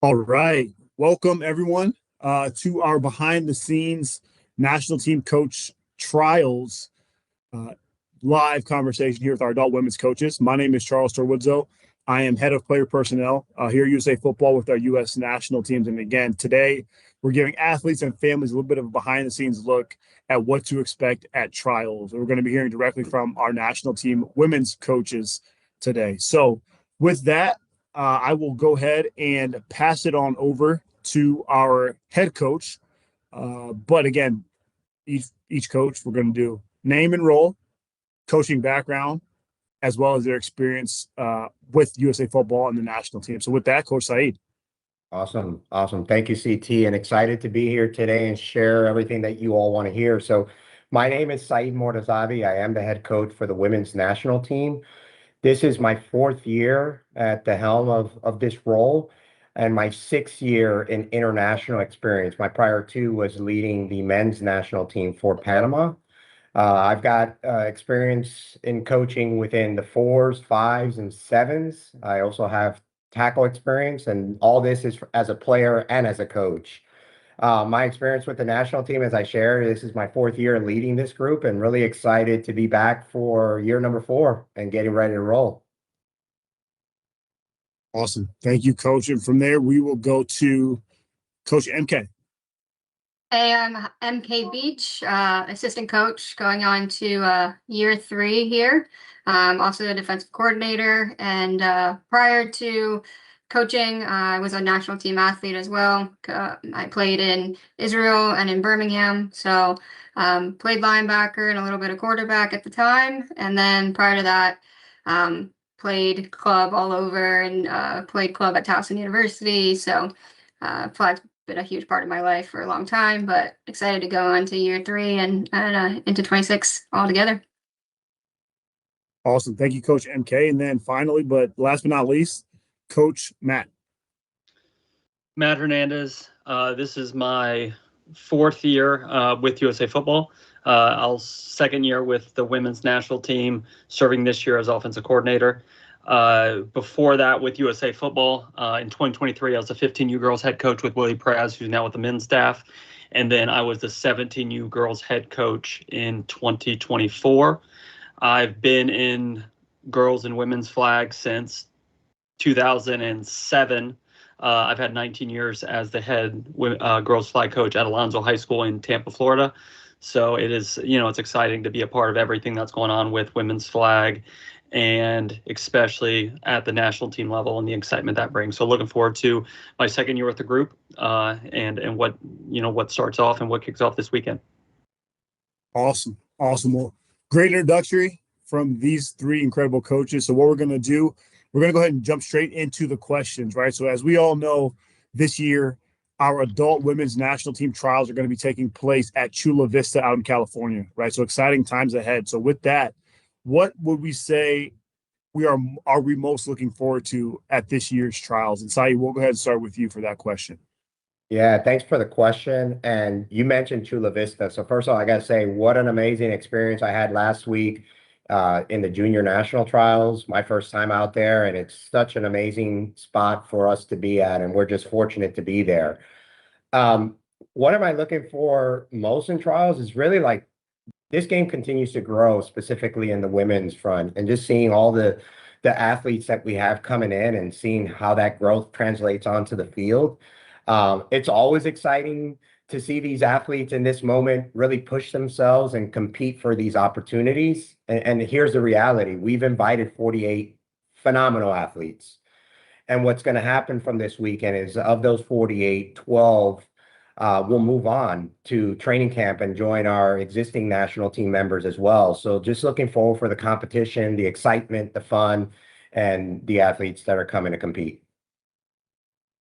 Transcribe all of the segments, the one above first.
All right. Welcome, everyone, to our behind the scenes national team coach trials uh, live conversation here with our adult women's coaches. My name is Charles Torwoodzo. I am head of player personnel here at USA Football with our U.S. national teams. And again, today we're giving athletes and families a little bit of a behind the scenes look at what to expect at trials. And we're going to be hearing directly from our national team women's coaches today. So, with that, I will go ahead and pass it on over to our head coach. But again, each coach, we're going to do name and role, coaching background, as well as their experience with USA Football and the national team. So with that, Coach Saeed. Awesome. Awesome. Thank you, CT, and excited to be here today and share everything that you all want to hear. So my name is Saeed Mortazavi. I am the head coach for the women's national team. This is my fourth year at the helm of this role and my sixth year in international experience. My prior two was leading the men's national team for Panama. I've got experience in coaching within the fours, fives, and sevens. I also have tackle experience, and all this is as a player and as a coach. My experience with the national team, as I shared, this is my fourth year leading this group and really excited to be back for year number 4 and getting ready to roll. Awesome. Thank you, Coach. And from there, we will go to Coach MK. Hey, I'm MK Beach, assistant coach going on to year 3 here. I'm also a defensive coordinator, and prior to coaching, I was a national team athlete as well. I played in Israel and in Birmingham, so played linebacker and a little bit of quarterback at the time. And then prior to that, played club all over and played club at Towson University. So flag's been a huge part of my life for a long time, but excited to go on to year 3 and into 26 altogether. Awesome. Thank you, Coach MK. And then finally, but last but not least, Coach Matt. Matt Hernandez. This is my 4th year with USA Football. I'll second year with the women's national team, serving this year as offensive coordinator. Before that, with USA Football, in 2023, I was a 15U girls head coach with Willie Praz, who's now with the men's staff. And then I was the 17U girls head coach in 2024. I've been in girls and women's flag since 2007. I've had 19 years as the head girls flag coach at Alonzo High School in Tampa, Florida. So it is, it's exciting to be a part of everything that's going on with women's flag, and especially at the national team level and the excitement that brings. So looking forward to my second year with the group and what starts off and what kicks off this weekend. Awesome. Well, great introductory from these 3 incredible coaches. So what we're going to do, we're going to go ahead and jump straight into the questions, right? So as we all know, this year, our adult women's national team trials are going to be taking place at Chula Vista out in California, right? So exciting times ahead. So with that, what would we say are we most looking forward to at this year's trials? And Saeed, we'll go ahead and start with you for that question. Yeah, thanks for the question. And you mentioned Chula Vista. So first of all, I got to say what an amazing experience I had last week in the junior national trials, my first time out there. And it's such an amazing spot for us to be at. And we're just fortunate to be there. What am I looking for most in trials is really like this game continues to grow, specifically in the women's front, and just seeing all the athletes that we have coming in and seeing how that growth translates onto the field. It's always exciting to see these athletes in this moment really push themselves and compete for these opportunities. And here's the reality. We've invited 48 phenomenal athletes. And what's going to happen from this weekend is of those 48, 12 will move on to training camp and join our existing national team members as well. So just looking forward for the competition, the excitement, the fun, and the athletes that are coming to compete.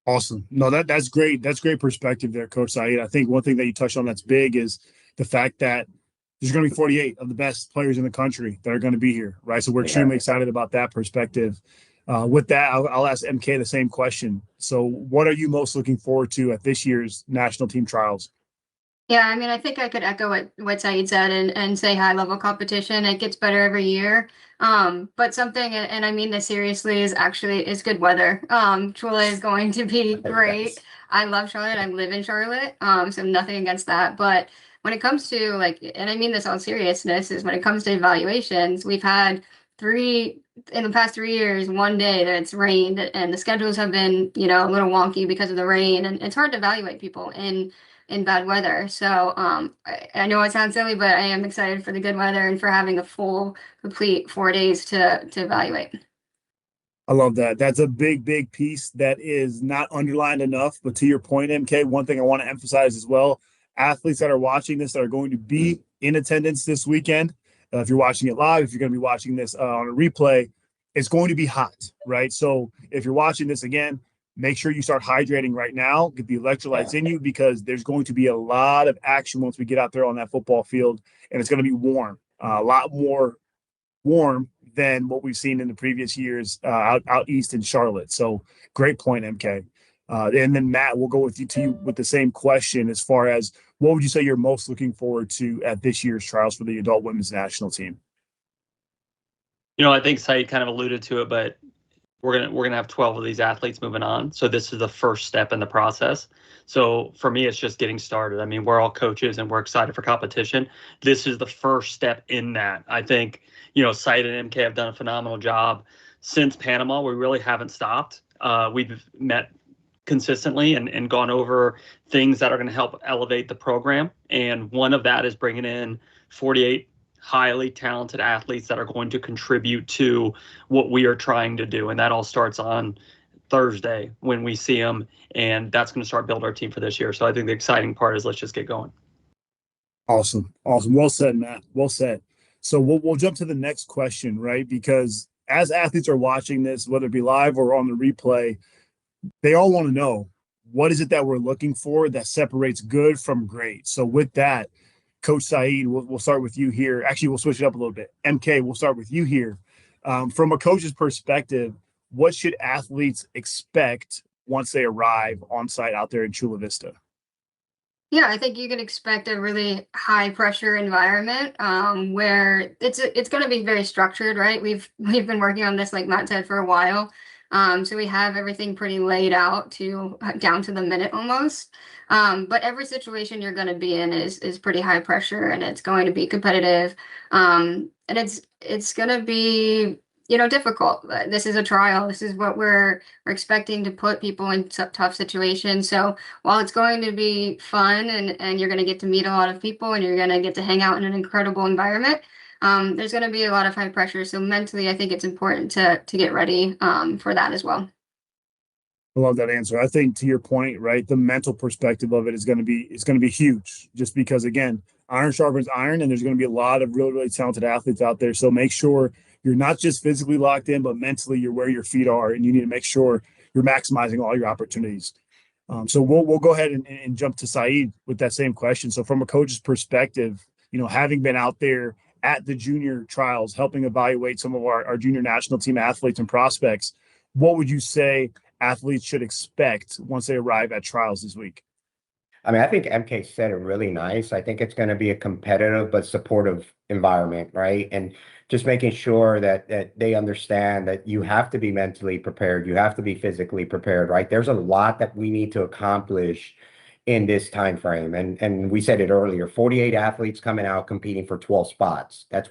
Awesome. No, that's great. That's great perspective there, Coach Saeed. I think one thing that you touched on that's big is the fact that there's going to be 48 of the best players in the country that are going to be here, right? So we're extremely excited about that perspective. With that, I'll ask MK the same question. So what are you most looking forward to at this year's national team trials? Yeah, I mean, I think I could echo what Saeed said and say high level competition. It gets better every year. But something, and I mean this seriously, is good weather. Chula is going to be great. Yes. I love Charlotte. I live in Charlotte. So nothing against that. But when it comes to like, and I mean this all seriousness, is when it comes to evaluations, we've had three in the past 3 years, one day that it's rained and the schedules have been, a little wonky because of the rain, and it's hard to evaluate people in bad weather. So I know it sounds silly, but I am excited for the good weather and for having a full, complete 4 days to evaluate. I love that. That's a big, big piece that is not underlined enough. But to your point, MK, one thing I want to emphasize as well, athletes that are watching this that are going to be in attendance this weekend, if you're watching it live, if you're going to be watching this on a replay, it's going to be hot, right? So if you're watching this again, make sure you start hydrating right now, get the electrolytes in you, because there's going to be a lot of action once we get out there on that football field, and it's going to be warm, a lot more warm than what we've seen in the previous years out east in Charlotte. So great point, MK. And then Matt, we'll go with you with the same question as far as what would you say you're most looking forward to at this year's trials for the adult women's national team? I think Saeed kind of alluded to it, but we're gonna have 12 of these athletes moving on. So this is the first step in the process. So for me, it's just getting started. I mean, we're all coaches and we're excited for competition. This is the first step in that. I think, Saeed and MK have done a phenomenal job since Panama. We really haven't stopped. We've met consistently and gone over things that are going to help elevate the program. And one of that is bringing in 48 highly talented athletes that are going to contribute to what we are trying to do. And that all starts on Thursday when we see them. And that's going to start building our team for this year. So I think the exciting part is let's just get going. Awesome. Well said, Matt. Well said. So we'll jump to the next question, right? Because as athletes are watching this, whether it be live or on the replay, they all want to know, what is it that we're looking for that separates good from great? So with that, Coach Saeed, we'll start with you here. Actually, we'll switch it up a little bit. MK, we'll start with you here. From a coach's perspective, what should athletes expect once they arrive on site out there in Chula Vista? Yeah, I think you can expect a really high pressure environment where it's going to be very structured, right? We've been working on this, like Matt said, for a while. So we have everything pretty laid out down to the minute almost. But every situation you're going to be in is pretty high pressure, and it's going to be competitive. And it's going to be difficult. This is a trial. This is what we're expecting to put people in tough situations. So while it's going to be fun and you're going to get to meet a lot of people and you're going to get to hang out in an incredible environment, there's going to be a lot of high pressure. So mentally, I think it's important to get ready for that as well. I love that answer. I think to your point, right, the mental perspective of it is going to be huge, just because, again, iron sharpens iron, and there's going to be a lot of really, really talented athletes out there. So make sure you're not just physically locked in, but mentally you're where your feet are, and you need to make sure you're maximizing all your opportunities. So we'll go ahead and jump to Saeed with that same question. So from a coach's perspective, having been out there at the junior trials, helping evaluate some of our junior national team athletes and prospects, what would you say athletes should expect once they arrive at trials this week? I mean, I think MK said it really nice. I think it's going to be a competitive but supportive environment, right? And just making sure that they understand that you have to be mentally prepared, you have to be physically prepared, right? There's a lot that we need to accomplish in this time frame. And we said it earlier, 48 athletes coming out competing for 12 spots. That's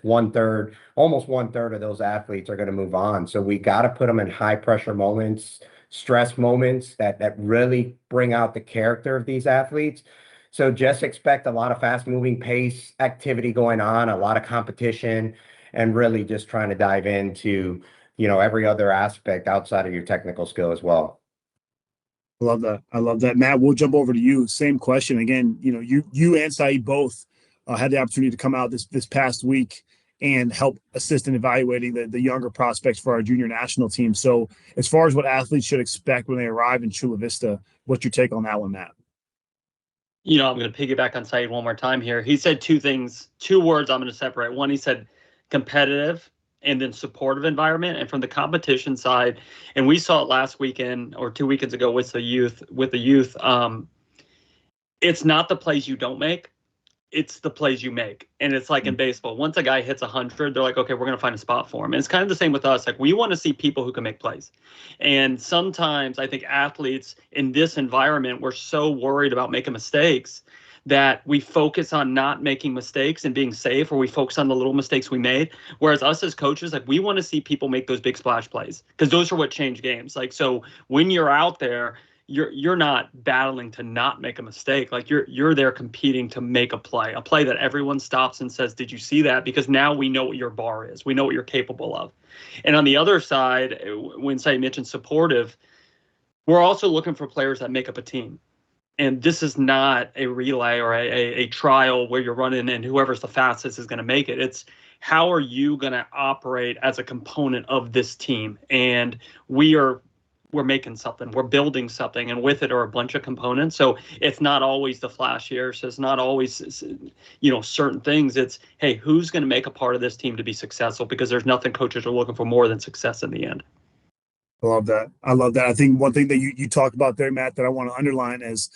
almost one third of those athletes are going to move on. So we got to put them in high pressure moments, stress moments that really bring out the character of these athletes. So just expect a lot of fast moving pace activity going on, a lot of competition, and really just trying to dive into, every other aspect outside of your technical skill as well. I love that. Matt, we'll jump over to you. Same question. Again, you and Saeed both had the opportunity to come out this past week and help assist in evaluating the younger prospects for our junior national team. So as far as what athletes should expect when they arrive in Chula Vista, what's your take on that one, Matt? I'm going to piggyback on Saeed one more time here. He said two words I'm going to separate. One, he said competitive and then supportive environment. And from the competition side, and we saw it last weekend or 2 weekends ago with the youth, it's not the plays you don't make, it's the plays you make. And it's like in baseball, once a guy hits 100, they're like, okay, we're going to find a spot for him. And it's kind of the same with us. Like, we want to see people who can make plays. And sometimes I think athletes in this environment, we're so worried about making mistakes that we focus on not making mistakes and being safe, or we focus on the little mistakes we made. Whereas us as coaches, like, we want to see people make those big splash plays, because those are what change games. Like, so when you're out there, you're not battling to not make a mistake. Like, you're there competing to make a play that everyone stops and says, did you see that? Because now we know what your bar is. We know what you're capable of. And on the other side, when say mentioned supportive, we're also looking for players that make up a team. And this is not a relay or a trial where you're running and whoever's the fastest is going to make it. It's how are you going to operate as a component of this team? And we're making something, we're building something, and with it are a bunch of components. So it's not always the flashier, so it's not always, certain things. It's, hey, who's going to make a part of this team to be successful? Because there's nothing coaches are looking for more than success in the end. I love that. I think one thing that you talked about there, Matt, that I want to underline is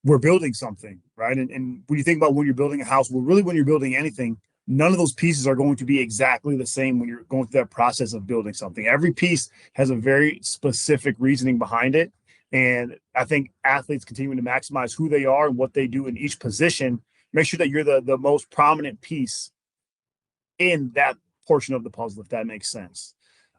we're building something, right? And when you think about when you're building a house, well, really when you're building anything, none of those pieces are going to be exactly the same when you're going through that process of building something. Every piece has a very specific reasoning behind it. And I think athletes continuing to maximize who they are and what they do in each position, make sure that you're the most prominent piece in that portion of the puzzle, if that makes sense.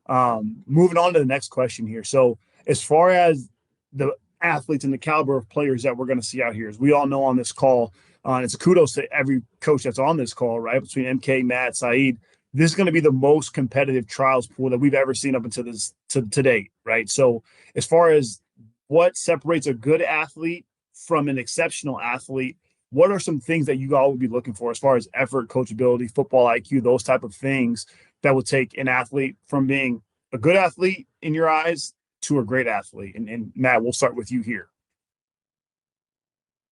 Moving on to the next question here. So as far as the athletes and the caliber of players that we're going to see out here, as we all know on this call, it's a kudos to every coach that's on this call, right? Between MK, Matt, Saeed, this is going to be the most competitive trials pool that we've ever seen up until to date, right? So as far as what separates a good athlete from an exceptional athlete, what are some things that you all would be looking for as far as effort, coachability, football IQ, those type of things that will take an athlete from being a good athlete in your eyes to a great athlete? And Matt, we'll start with you here.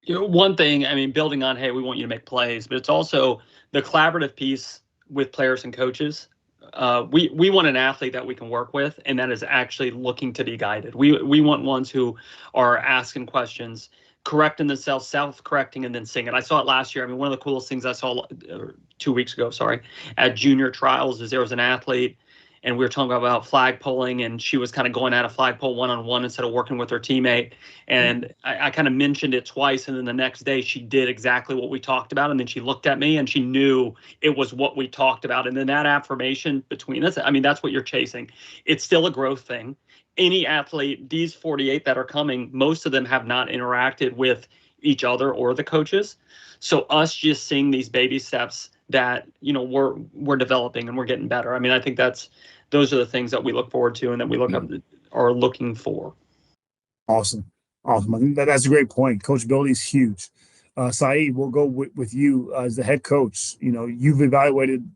One thing, I mean, building on, hey, we want you to make plays, but it's also the collaborative piece with players and coaches. We want an athlete that we can work with, and that is actually looking to be guided. We want ones who are asking questions, correcting themselves, self-correcting, and then singing. I saw it last year. I mean, one of the coolest things I saw 2 weeks ago, at junior trials is there was an athlete, and we were talking about flag pulling, and she was kind of going at a flagpole one-on-one instead of working with her teammate. And I kind of mentioned it twice, and then the next day she did exactly what we talked about, and then she looked at me and she knew it was what we talked about. And then that affirmation between us, I mean, that's what you're chasing. It's still a growth thing. Any athlete, these 48 that are coming, most of them have not interacted with each other or the coaches. So us just seeing these baby steps that, we're developing and we're getting better. I mean, I think those are the things that we look forward to and that we are looking for. Awesome. I think that's a great point. Coachability is huge. Saeed, we'll go with you as the head coach. You've evaluated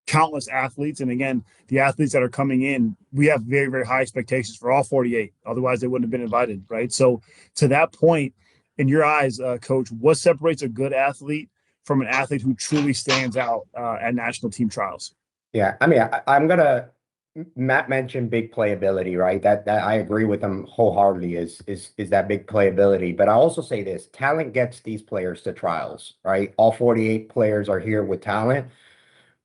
countless athletes. And again, the athletes that are coming in, we have very, very high expectations for all 48. Otherwise, they wouldn't have been invited, right? So to that point, in your eyes, Coach, what separates a good athlete from an athlete who truly stands out at national team trials? Yeah, I mean, I'm going to Matt mentioned big playability, right? That I agree with him wholeheartedly is that big playability. But I also say this: talent gets these players to trials, right? All 48 players are here with talent,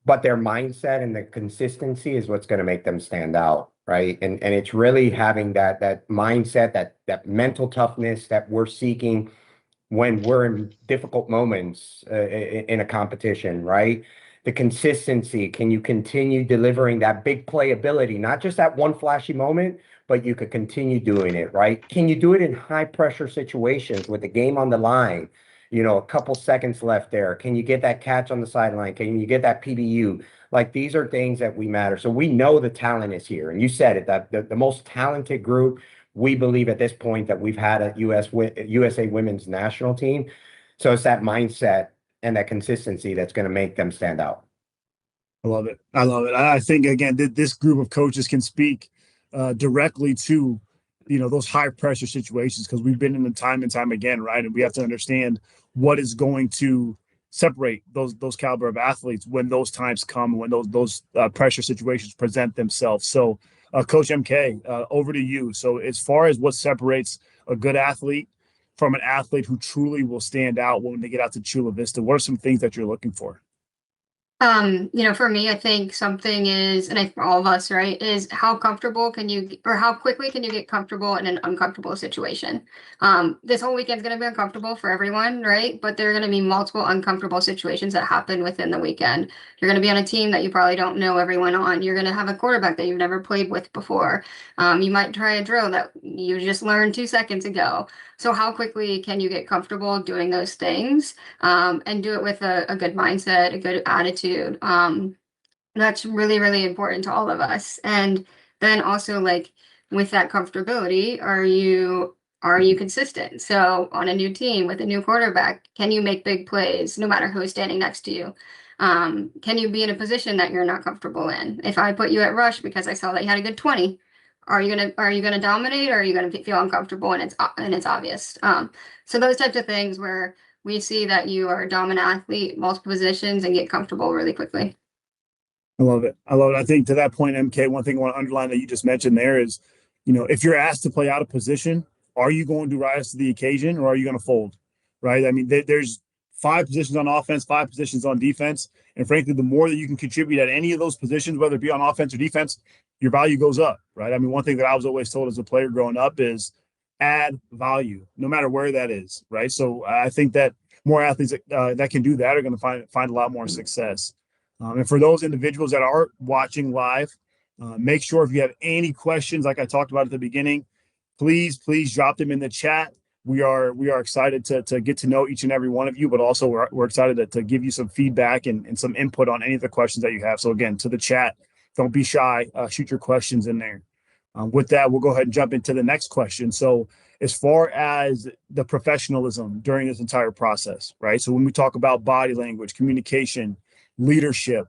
but their mindset and the consistency is what's going to make them stand out, right? And it's really having that mindset, that mental toughness that we're seeking when we're in difficult moments in a competition, right? The consistency, can you continue delivering that big playability, not just that one flashy moment, but you could continue doing it, right? Can you do it in high pressure situations with the game on the line? A couple seconds left there. Can you get that catch on the sideline? Can you get that PBU? Like, these are things that we matter. So we know the talent is here. And you said it, that the most talented group, we believe at this point, that we've had a USA women's national team. So it's that mindset and that consistency that's going to make them stand out. I love it. I think, again, this group of coaches can speak directly to, those high pressure situations, because we've been in them time and time again, right? And we have to understand what is going to separate those caliber of athletes when those times come, when those pressure situations present themselves. So, Coach MK, over to you. So as far as what separates a good athlete from an athlete who truly will stand out when they get out to Chula Vista? What are some things that you're looking for? For me, I think something is, and I think for all of us, right, is how comfortable can you, or how quickly can you get comfortable in an uncomfortable situation? This whole weekend's going to be uncomfortable for everyone, right? But there are going to be multiple uncomfortable situations that happen within the weekend. You're going to be on a team that you probably don't know everyone on. You're going to have a quarterback that you've never played with before. You might try a drill that you just learned 2 seconds ago. So how quickly can you get comfortable doing those things, and do it with a good mindset, a good attitude? That's really, really important to all of us. And then also, like, with that comfortability, are you consistent? So on a new team with a new quarterback, can you make big plays no matter who's standing next to you? Can you be in a position that you're not comfortable in? If I put you at rush because I saw that you had a good 20, are you gonna dominate, or are you gonna feel uncomfortable and it's obvious? So those types of things where we see that you are a dominant athlete, multiple positions, and get comfortable really quickly. I love it. I love it. I think to that point, MK, one thing I want to underline that you just mentioned there is, if you're asked to play out of position, are you going to rise to the occasion, or are you going to fold? Right. I mean, there's 5 positions on offense, 5 positions on defense. And frankly, the more that you can contribute at any of those positions, whether it be on offense or defense, your value goes up. Right. I mean, one thing that I was always told as a player growing up is add value, no matter where that is. Right. So I think that more athletes that can do that are going to find a lot more success. And for those individuals that are watching live, make sure if you have any questions, like I talked about at the beginning, please drop them in the chat. We are excited to get to know each and every one of you, but also we're excited to give you some feedback and some input on any of the questions that you have. So again, to the chat, don't be shy. Shoot your questions in there. With that, we'll go ahead and jump into the next question. So as far as the professionalism during this entire process, right? So when we talk about body language, communication, leadership,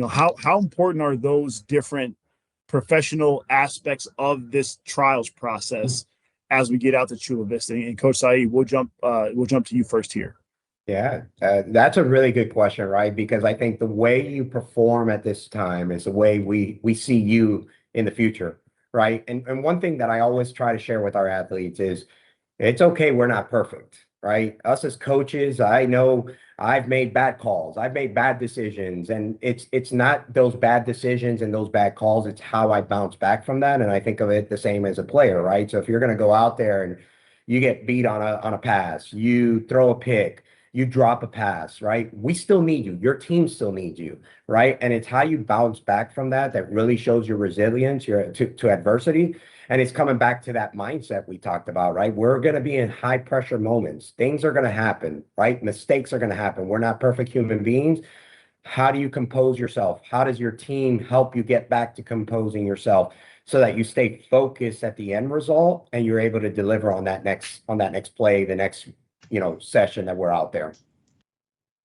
how important are those different professional aspects of this trials process as we get out to Chula Vista? And Coach Saeed, we'll jump to you first here. Yeah, that's a really good question, right? Because I think the way you perform at this time is the way we see you in the future, right? And one thing that I always try to share with our athletes is it's okay, we're not perfect, right? Us as coaches, I know I've made bad calls, I've made bad decisions, and it's not those bad decisions and those bad calls, it's how I bounce back from that. And I think of it the same as a player, right? So if you're going to go out there and you get beat on a pass, you throw a pick, you drop a pass, right? We still need you. Your team still needs you, right? And it's how you bounce back from that really shows your resilience to adversity. And it's coming back to that mindset we talked about, right? We're going to be in high pressure moments. Things are going to happen, right? Mistakes are going to happen. We're not perfect human beings. How do you compose yourself? How does your team help you get back to composing yourself so that you stay focused at the end result and you're able to deliver on that next play, the next session that we're out there?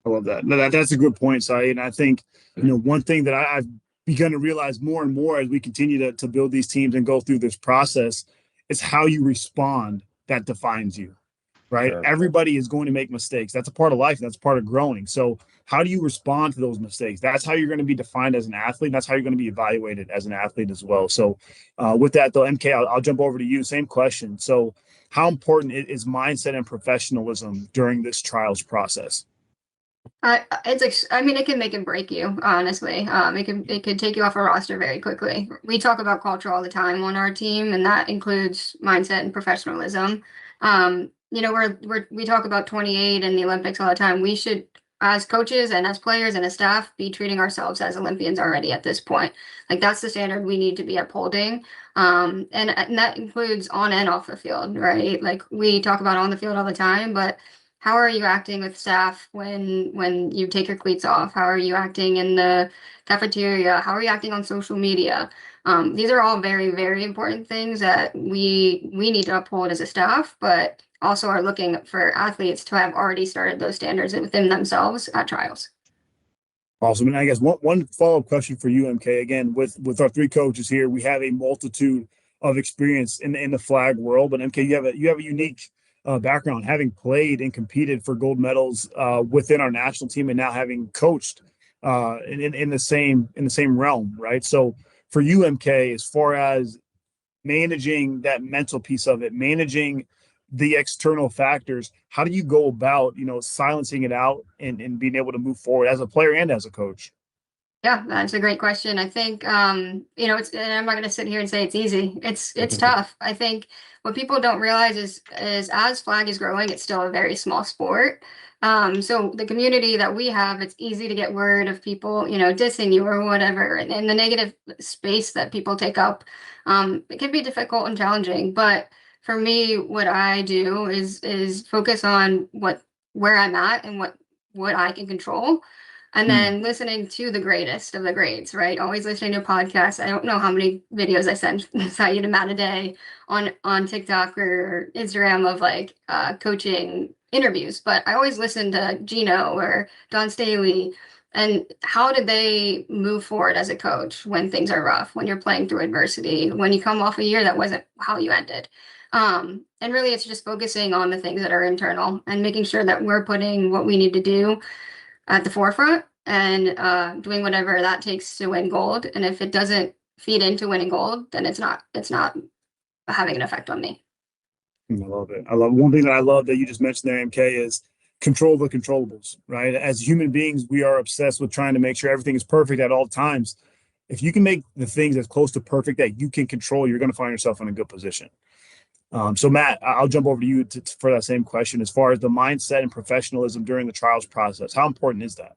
I love that. No, that's a good point, Saeed. And I think, one thing that I've begun to realize more and more as we continue to build these teams and go through this process is how you respond that defines you, right? Sure. Everybody is going to make mistakes. That's a part of life. That's part of growing. So how do you respond to those mistakes? That's how you're going to be defined as an athlete. That's how you're going to be evaluated as an athlete as well. So with that, though, MK, I'll jump over to you. Same question. So how important is mindset and professionalism during this trials process? It can make and break you, honestly. It could take you off a roster very quickly. We talk about culture all the time on our team, and that includes mindset and professionalism. We talk about 28 in the Olympics all the time. We should, as coaches and as players and as staff, be treating ourselves as Olympians already at this point. Like, that's the standard we need to be upholding. And that includes on and off the field, right? Like, we talk about on the field all the time, but how are you acting with staff when you take your cleats off? How are you acting in the cafeteria? How are you acting on social media? These are all very, very important things that we need to uphold as a staff, but also are looking for athletes to have already started those standards within themselves at trials. Awesome. And I guess one follow-up question for you, MK. Again, with our 3 coaches here, we have a multitude of experience in the flag world. But MK, you have a unique background, having played and competed for gold medals within our national team, and now having coached in the same realm, right? So for you, MK, as far as managing that mental piece of it, managing the external factors, how do you go about, silencing it out and being able to move forward as a player and as a coach? Yeah, that's a great question. I think, and I'm not going to sit here and say it's easy. It's tough. I think what people don't realize is as flag is growing, it's still a very small sport. So the community that we have, it's easy to get word of people, dissing you or whatever, and the negative space that people take up. It can be difficult and challenging, but for me, what I do is focus on where I'm at and what I can control. And then listening to the greatest of the greats, right? Always listening to podcasts. I don't know how many videos I send you Matt a day on TikTok or Instagram of like coaching interviews, but I always listen to Gino or Don Staley and how did they move forward as a coach when things are rough, when you're playing through adversity, when you come off a year that wasn't how you ended. And really it's just focusing on the things that are internal and making sure that we're putting what we need to do at the forefront and doing whatever that takes to win gold. And if it doesn't feed into winning gold, then it's not having an effect on me. I love it. I love one thing that I love that you just mentioned there, MK, is control the controllables, right? As human beings, we are obsessed with trying to make sure everything is perfect at all times. If you can make the things as close to perfect that you can control, you're going to find yourself in a good position. So Matt, I'll jump over to you for that same question. As far as the mindset and professionalism during the trials process, how important is that?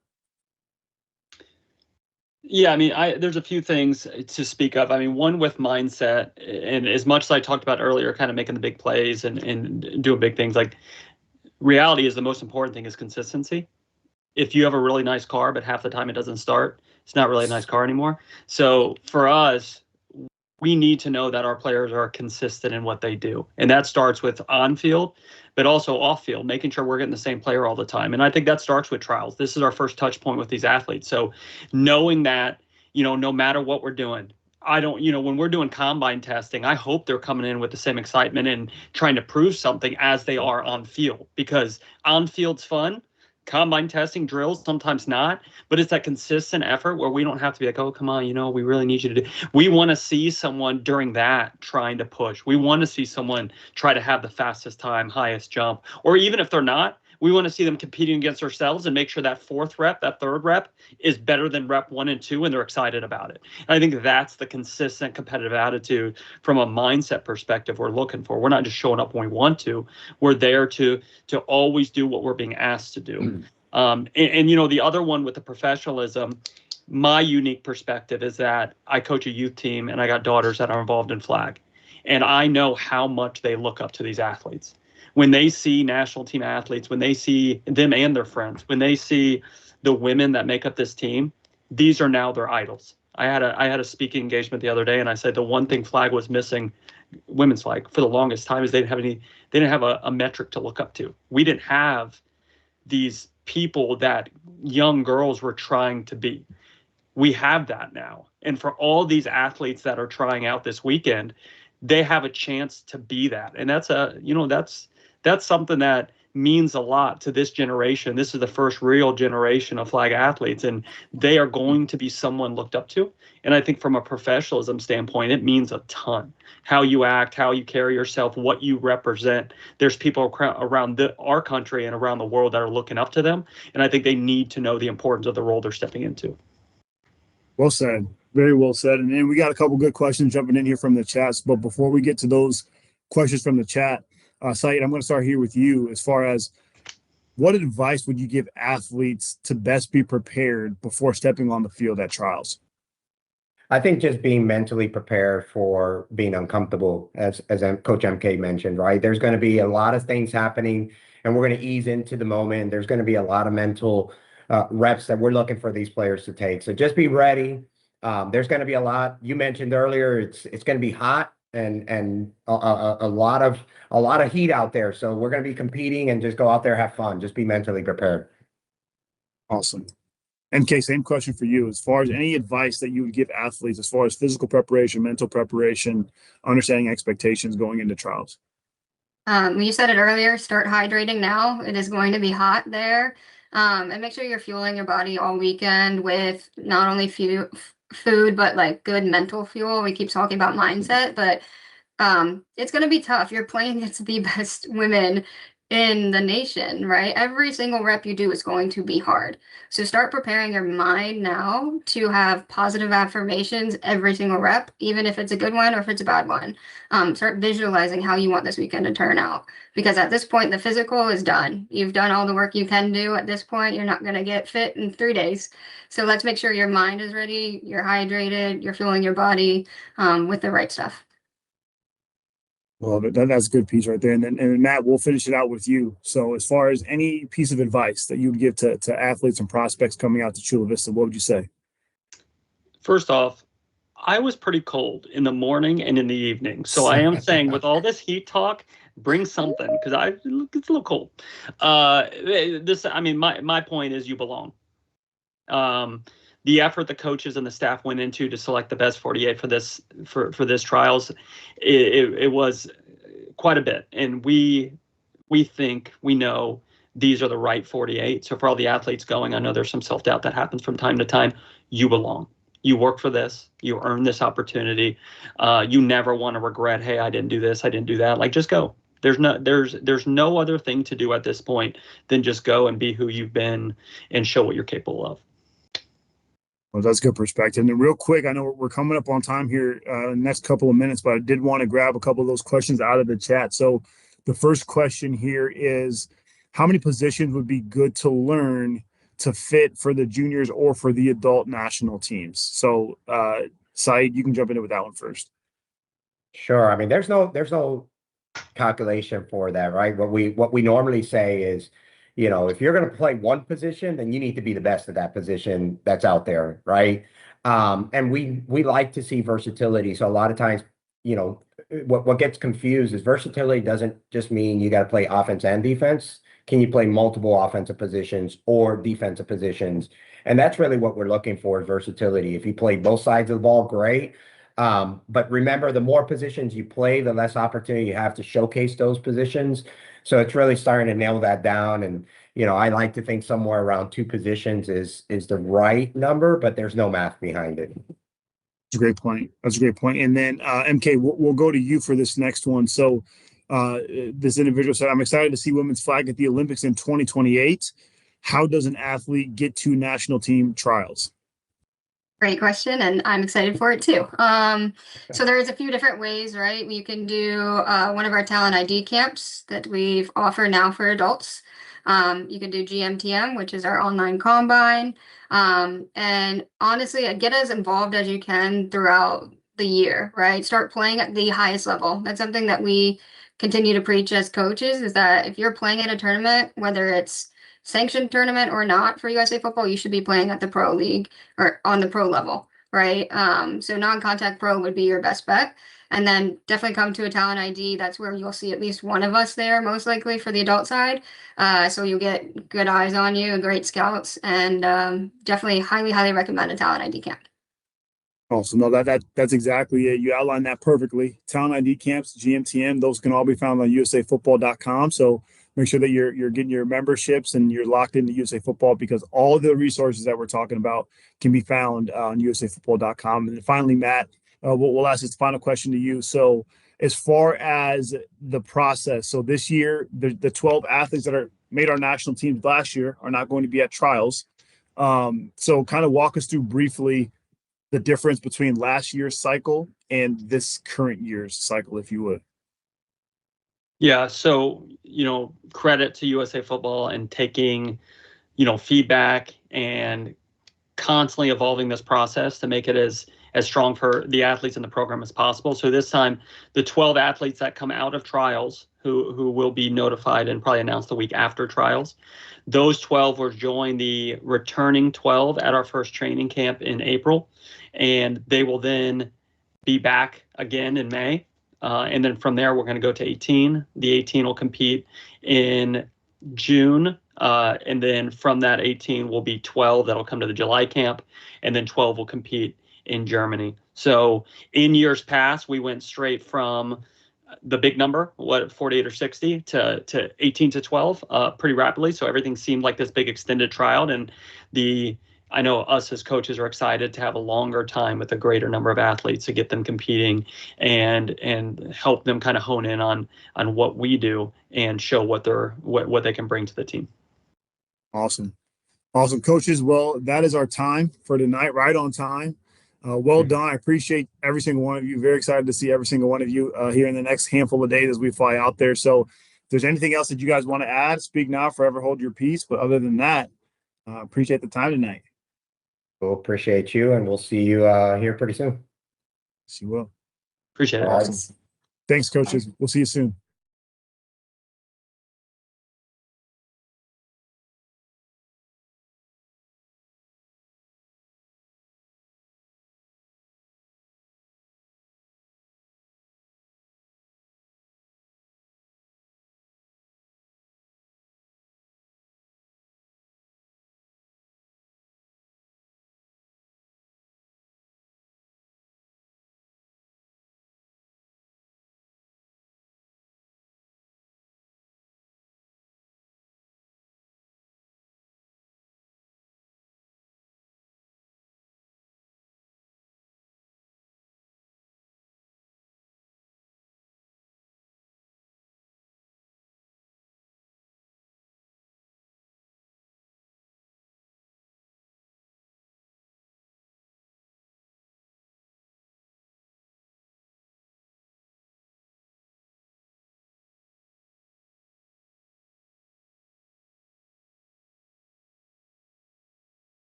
Yeah, I mean, there's a few things to speak of. I mean, one with mindset, and as much as I talked about earlier, kind of making the big plays and doing big things, like reality is the most important thing is consistency. If you have a really nice car, but half the time it doesn't start, it's not really a nice car anymore. So for us, we need to know that our players are consistent in what they do. And that starts with on field, but also off field, making sure we're getting the same player all the time. And I think that starts with trials. This is our first touch point with these athletes. So knowing that, no matter what we're doing, when we're doing combine testing, I hope they're coming in with the same excitement and trying to prove something as they are on field, because on field's fun. Combine testing drills, sometimes not, but it's that consistent effort where we don't have to be like, oh, come on, we really need you to do. We want to see someone during that trying to push. We want to see someone try to have the fastest time, highest jump, or even if they're not, we want to see them competing against ourselves and make sure that fourth rep, that third rep is better than rep 1 and 2, and they're excited about it. And I think that's the consistent competitive attitude from a mindset perspective we're looking for. We're not just showing up when we want to. We're there to always do what we're being asked to do. And the other one with the professionalism, my unique perspective is that I coach a youth team and I got daughters that are involved in flag. And I know how much they look up to these athletes. When they see national team athletes, when they see them and their friends, when they see the women that make up this team, these are now their idols. I had a speaking engagement the other day, and I said the one thing flag was missing, women's flag, for the longest time, is they didn't have a metric to look up to. We didn't have these people that young girls were trying to be. We have that now. And for all these athletes that are trying out this weekend, they have a chance to be that. And that's something that means a lot to this generation. This is the first real generation of flag athletes, and they are going to be someone looked up to. And I think from a professionalism standpoint, it means a ton. How you act, how you carry yourself, what you represent. There's people around our country and around the world that are looking up to them. And I think they need to know the importance of the role they're stepping into. Well said. Very well said. And then we got a couple good questions jumping in here from the chats. But before we get to those questions from the chat, Saeed, I'm going to start here with you. As far as what advice would you give athletes to best be prepared before stepping on the field at trials? I think just being mentally prepared for being uncomfortable, as Coach MK mentioned, right? There's going to be a lot of things happening, and we're going to ease into the moment. There's going to be a lot of mental reps that we're looking for these players to take. So just be ready. There's going to be a lot. You mentioned earlier, it's going to be hot and a lot of heat out there. So we're going to be competing, and just go out there, have fun. Just be mentally prepared. Awesome. MK, same question for you. As far as any advice that you would give athletes as far as physical preparation, mental preparation, understanding expectations going into trials? You said it earlier, start hydrating now. It is going to be hot there. And make sure you're fueling your body all weekend with not only food, but like good mental fuel. We keep talking about mindset, but It's going to be tough. You're playing against the best women in the nation, right? Every single rep you do is going to be hard. So start preparing your mind now to have positive affirmations every single rep, even if it's a good one or if it's a bad one. Start visualizing how you want this weekend to turn out. Because at this point, the physical is done. You've done all the work you can do at this point. You're not going to get fit in 3 days. So let's make sure your mind is ready, you're hydrated, you're fueling your body with the right stuff. Well, that's a good piece right there. And Matt, we'll finish it out with you. So as far as any piece of advice that you would give to athletes and prospects coming out to Chula Vista, what would you say? First off, I was pretty cold in the morning and in the evening. So I am saying with all this heat talk, bring something because it's a little cold. My point is you belong. The effort the coaches and the staff went into to select the best 48 for this trials, it was quite a bit, and we know these are the right 48. So for all the athletes going, I know there's some self-doubt that happens from time to time. You belong. You work for this. You earn this opportunity. You never want to regret, hey, I didn't do this, I didn't do that. Like, just go. There's no other thing to do at this point than just go and be who you've been and show what you're capable of. Well, that's good perspective. And then real quick, I know we're coming up on time here in the next couple of minutes, but I did want to grab a couple of those questions out of the chat. So the first question here is, how many positions would be good to learn to fit for the juniors or for the adult national teams? So Saeed, you can jump into with that one first. Sure. I mean, there's no calculation for that, right? What we normally say is, if you're going to play one position, then you need to be the best at that position that's out there, right? And we like to see versatility. So a lot of times, what gets confused is versatility doesn't just mean you got to play offense and defense. Can you play multiple offensive positions or defensive positions? And that's really what we're looking for, is versatility. If you play both sides of the ball, great. But remember, the more positions you play, the less opportunity you have to showcase those positions. So it's really starting to nail that down. And, I like to think somewhere around 2 positions is the right number, but there's no math behind it. That's a great point. And then MK, we'll go to you for this next one. So this individual said, I'm excited to see women's flag at the Olympics in 2028. How does an athlete get to national team trials? Great question, and I'm excited for it too. So there's a few different ways, right? You can do one of our talent ID camps that we've offered now for adults. You can do GMTM, which is our online combine. And honestly, get as involved as you can throughout the year, right? Start playing at the highest level. That's something that we continue to preach as coaches, is that if you're playing at a tournament, whether it's sanctioned tournament or not for USA football, you should be playing at the pro league or on the pro level, right? So non-contact pro would be your best bet. And then definitely come to a talent ID. That's where you'll see at least one of us there, most likely for the adult side. So you'll get good eyes on you, great scouts, and definitely highly recommend a talent ID camp. Awesome. No, that's exactly it. You outlined that perfectly. Talent ID camps, GMTM, those can all be found on usafootball.com. So make sure that you're getting your memberships and you're locked into USA Football, because all the resources that we're talking about can be found on usafootball.com. And then finally, Matt, we'll ask this final question to you. So as far as the process, so this year, the 12 athletes that made our national teams last year are not going to be at trials. So kind of walk us through briefly the difference between last year's cycle and this current year's cycle, if you would. Yeah, so, credit to USA Football and taking, feedback and constantly evolving this process to make it as strong for the athletes in the program as possible. So this time, the 12 athletes that come out of trials, who will be notified and probably announced the week after trials, those 12 will join the returning 12 at our first training camp in April, and they will then be back again in May. And then from there, we're going to go to 18. The 18 will compete in June. And then from that 18 will be 12 that'll come to the July camp. And then 12 will compete in Germany. So in years past, we went straight from the big number, 48 or 60 to 18 to 12 pretty rapidly. So everything seemed like this big extended trial. And the I know us as coaches are excited to have a longer time with a greater number of athletes to get them competing and help them kind of hone in on what we do and show what they can bring to the team. Awesome. Awesome, coaches. Well, that is our time for tonight, right on time. Well done. I appreciate every single one of you. Very excited to see every single one of you here in the next handful of days as we fly out there. So if there's anything else that you guys want to add, speak now, forever hold your peace. But other than that, appreciate the time tonight. We'll appreciate you, and we'll see you here pretty soon. See you will. Appreciate it. Awesome. Thanks, coaches. We'll see you soon.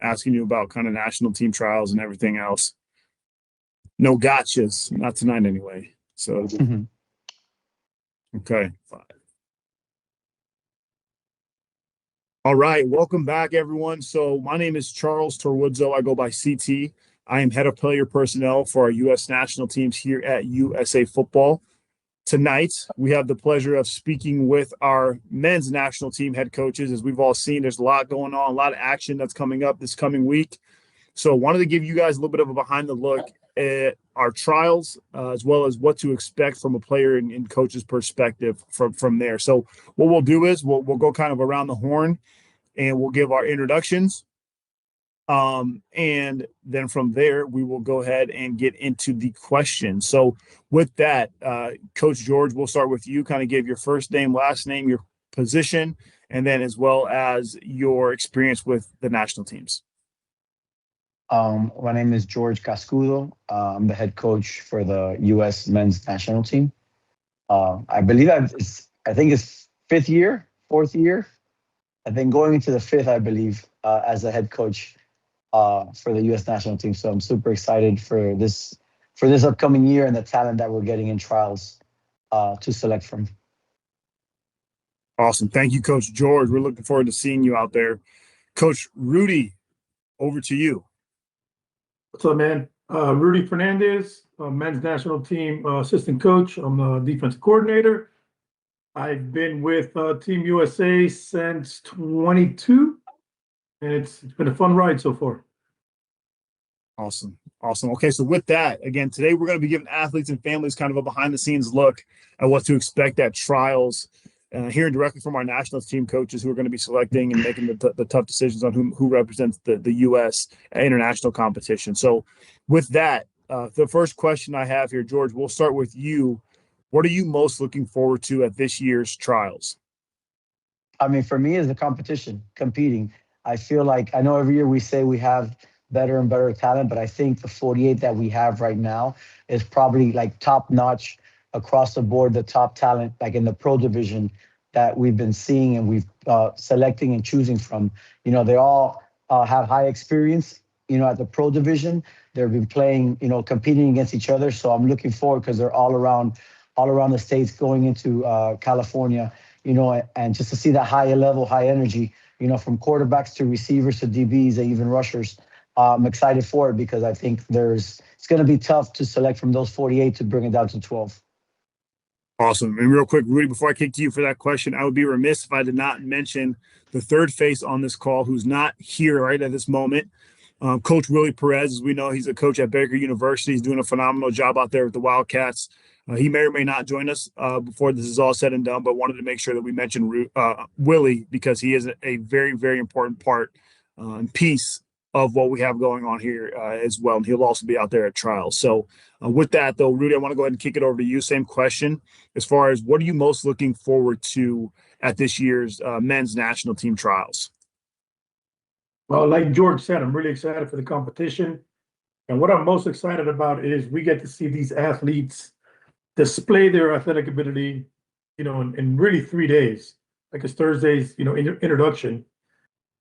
Asking you about kind of national team trials and everything else. No gotchas, not tonight anyway. So, okay. All right, welcome back, everyone. So my name is Charles Torwoodzo. I go by CT. I am head of player personnel for our U.S. national teams here at USA Football. Tonight, we have the pleasure of speaking with our men's national team head coaches. As we've all seen, there's a lot going on, a lot of action that's coming up this coming week. So wanted to give you guys a little bit of a behind the look at our trials, as well as what to expect from a player and coach's perspective from there. So what we'll do is we'll go kind of around the horn and we'll give our introductions. And then from there, we will go ahead and get into the questions. So with that, Coach George, we'll start with you. Kind of give your first name, last name, your position, and then as well as your experience with the national teams. My name is George Cascudo. I'm the head coach for the U.S. men's national team. I believe I think it's fourth year. I think going into the fifth, I believe, as a head coach for the U.S. national team. So I'm super excited for this upcoming year and the talent that we're getting in trials to select from. Awesome. Thank you, Coach George. We're looking forward to seeing you out there. Coach Rudy, over to you. What's up, man? Rudy Fernandez, men's national team assistant coach. I'm the defensive coordinator. I've been with Team USA since 22, and it's been a fun ride so far. Awesome. Okay, so with that, again, today we're going to be giving athletes and families kind of a behind-the-scenes look at what to expect at trials, hearing directly from our national team coaches who are going to be selecting and making the tough decisions on who represents the U.S. at international competition. So with that, the first question I have here, George, we'll start with you. What are you most looking forward to at this year's trials? I mean, for me, is the competition, competing. I feel like I know every year we say we have better and better talent, but I think the 48 that we have right now is probably like top notch across the board, the top talent, like in the pro division that we've been seeing and we've selecting and choosing from. You know, they all have high experience, you know, at the pro division. They've been playing, you know, competing against each other. So I'm looking forward because they're all around the states going into California, you know, and just to see that higher level, high energy, you know, from quarterbacks to receivers to DBs and even rushers. I'm excited for it because I think it's going to be tough to select from those 48 to bring it down to 12. Awesome. And real quick, Rudy, before I kick to you for that question, I would be remiss if I did not mention the third face on this call who's not here right at this moment. Coach Willie Perez, as we know, he's a coach at Baker University. He's doing a phenomenal job out there with the Wildcats. He may or may not join us before this is all said and done, but wanted to make sure that we mention Willie because he is a very, very important part and piece of what we have going on here as well. And he'll also be out there at trials. So with that, though, Rudy, I want to go ahead and kick it over to you. Same question as far as what are you most looking forward to at this year's men's national team trials? Well, like George said, I'm really excited for the competition. And what I'm most excited about is we get to see these athletes display their athletic ability, you know, in really 3 days, like it's Thursday's, you know, introduction.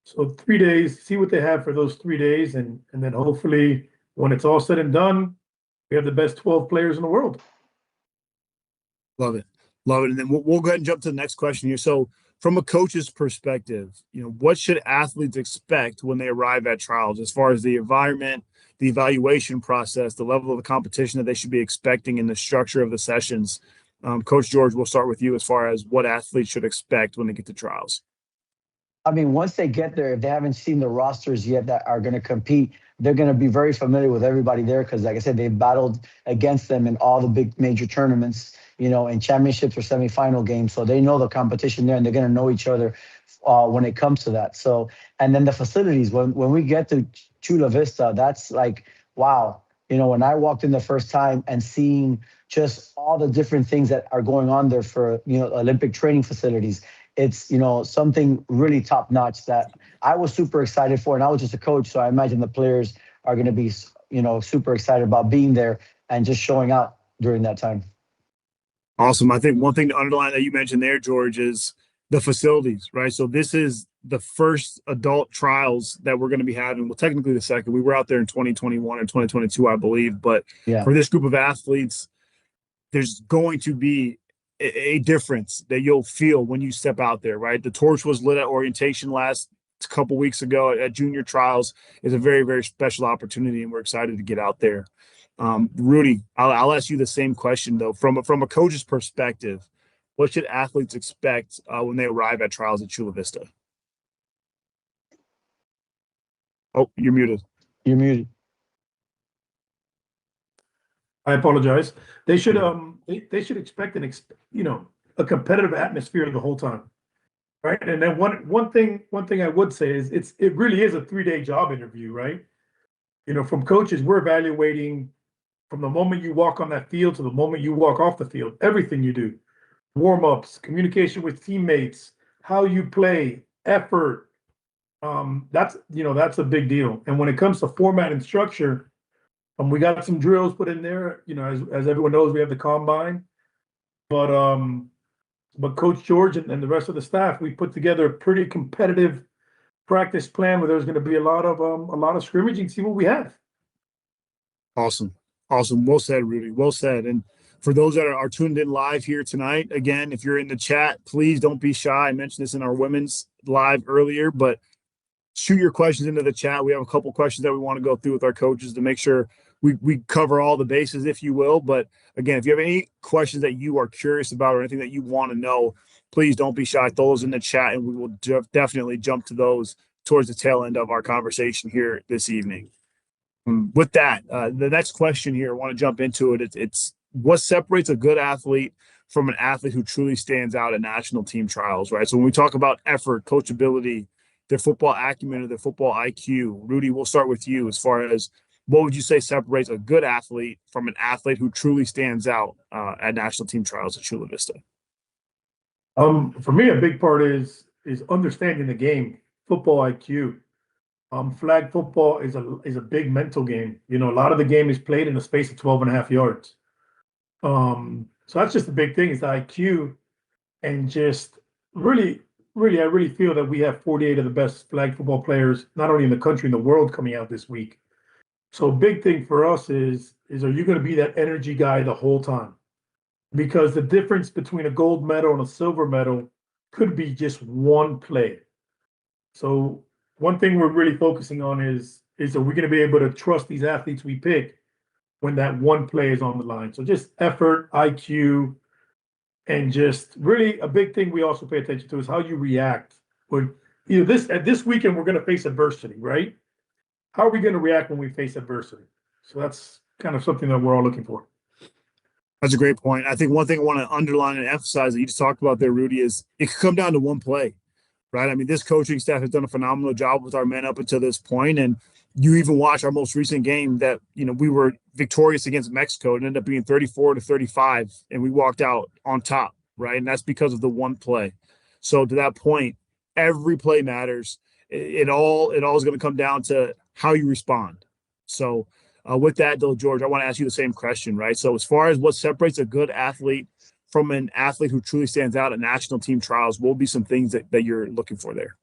So 3 days, see what they have for those 3 days. And then hopefully when it's all said and done, we have the best 12 players in the world. Love it. Love it. And then we'll go ahead and jump to the next question here. So from a coach's perspective, you know, what should athletes expect when they arrive at trials as far as the environment, the evaluation process, the level of the competition that they should be expecting in the structure of the sessions? Coach George, we'll start with you as far as what athletes should expect when they get to trials. I mean, once they get there, if they haven't seen the rosters yet that are going to compete, they're going to be very familiar with everybody there because, like I said, they've battled against them in all the big major tournaments, you know, in championships or semifinal games. So they know the competition there and they're going to know each other when it comes to that. So, and then the facilities, when we get to Chula Vista, that's like, wow. You know, when I walked in the first time and seeing just all the different things that are going on there for, you know, Olympic training facilities, it's, you know, something really top notch that I was super excited for. And I was just a coach. So I imagine the players are going to be, you know, super excited about being there and just showing out during that time. Awesome. I think one thing to underline that you mentioned there, George, is the facilities, right? So this is the first adult trials that we're going to be having. Well, technically the second. We were out there in 2021 and 2022, I believe. But yeah, for this group of athletes, there's going to be a difference that you'll feel when you step out there, right? The torch was lit at orientation last couple weeks ago at junior trials. Is a very, very special opportunity, and we're excited to get out there. Rudy, I'll ask you the same question though. From a coach's perspective, what should athletes expect when they arrive at trials at Chula Vista? Oh, you're muted. You're muted. I apologize. They should they should expect a competitive atmosphere the whole time, right? And then one thing I would say is it really is a 3-day job interview, right? You know, from coaches, we're evaluating from the moment you walk on that field to the moment you walk off the field, everything you do, warm-ups, communication with teammates, how you play, effort. That's a big deal. And when it comes to format and structure, we got some drills put in there. You know, as everyone knows, we have the combine, but Coach George and the rest of the staff, we put together a pretty competitive practice plan where there's going to be a lot of scrimmaging. See what we have. Awesome. Well said, Rudy. Well said. And for those that are tuned in live here tonight, again, if you're in the chat, please don't be shy. I mentioned this in our women's live earlier, but shoot your questions into the chat. We have a couple questions that we want to go through with our coaches to make sure we cover all the bases, if you will. But again, if you have any questions that you are curious about or anything that you want to know, please don't be shy. Throw those in the chat, and we will definitely jump to those towards the tail end of our conversation here this evening. With that, the next question here, I want to jump into it. It's what separates a good athlete from an athlete who truly stands out at national team trials, right? So when we talk about effort, coachability, their football acumen or their football IQ, Rudy, we'll start with you as far as what would you say separates a good athlete from an athlete who truly stands out at national team trials at Chula Vista? For me, a big part is understanding the game, football IQ. Flag football is a big mental game. You know, a lot of the game is played in a space of 12.5 yards. So that's just the big thing is the IQ and just really, I really feel that we have 48 of the best flag football players, not only in the country, in the world coming out this week. So big thing for us is are you going to be that energy guy the whole time? Because the difference between a gold medal and a silver medal could be just one play. So one thing we're really focusing on is are we going to be able to trust these athletes we pick when that one play is on the line? So just effort, IQ, and just really a big thing we also pay attention to is how you react when this weekend we're going to face adversity, right? How are we going to react when we face adversity? So that's kind of something that we're all looking for. That's a great point. I think one thing I want to underline and emphasize that you just talked about there, Rudy, is it could come down to one play, right? I mean, this coaching staff has done a phenomenal job with our men up until this point, and you even watch our most recent game that we were victorious against Mexico. It ended up being 34-35, and we walked out on top, right? And that's because of the one play. So to that point, every play matters. It all is going to come down to how you respond. So with that, though, George, I want to ask you the same question, right? So as far as what separates a good athlete from an athlete who truly stands out at national team trials, what will be some things that you're looking for there?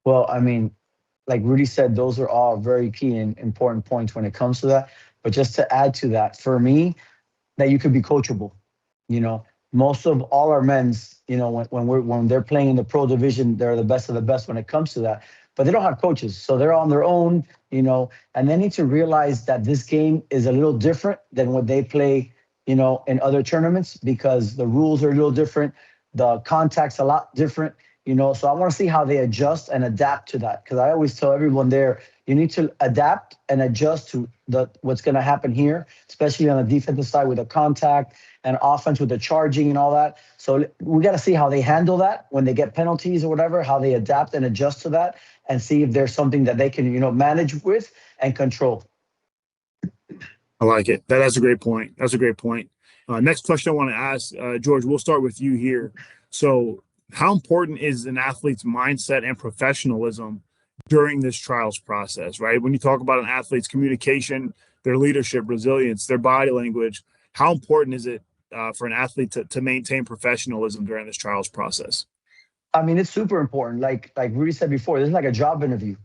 Well, I mean, like Rudy said, those are all very key and important points when it comes to that. But just to add to that, for me, that you could be coachable. Most of all our men's, when they're playing in the pro division, they're the best of the best when it comes to that. But they don't have coaches, so they're on their own, and they need to realize that this game is a little different than what they play, in other tournaments because the rules are a little different, the contact's a lot different. So I want to see how they adjust and adapt to that. Because I always tell everyone there, you need to adapt and adjust to what's going to happen here, especially on the defensive side with the contact and offense with the charging and all that. So we got to see how they handle that when they get penalties or whatever, how they adapt and adjust to that and see if there's something that they can, manage with and control. I like it. That's a great point. That's a great point. Next question I want to ask, George, we'll start with you here. So how important is an athlete's mindset and professionalism during this trials process, right? When you talk about an athlete's communication, their leadership, resilience, their body language, how important is it for an athlete to maintain professionalism during this trials process? I mean, it's super important. Like Rudy said before, this is like a job interview,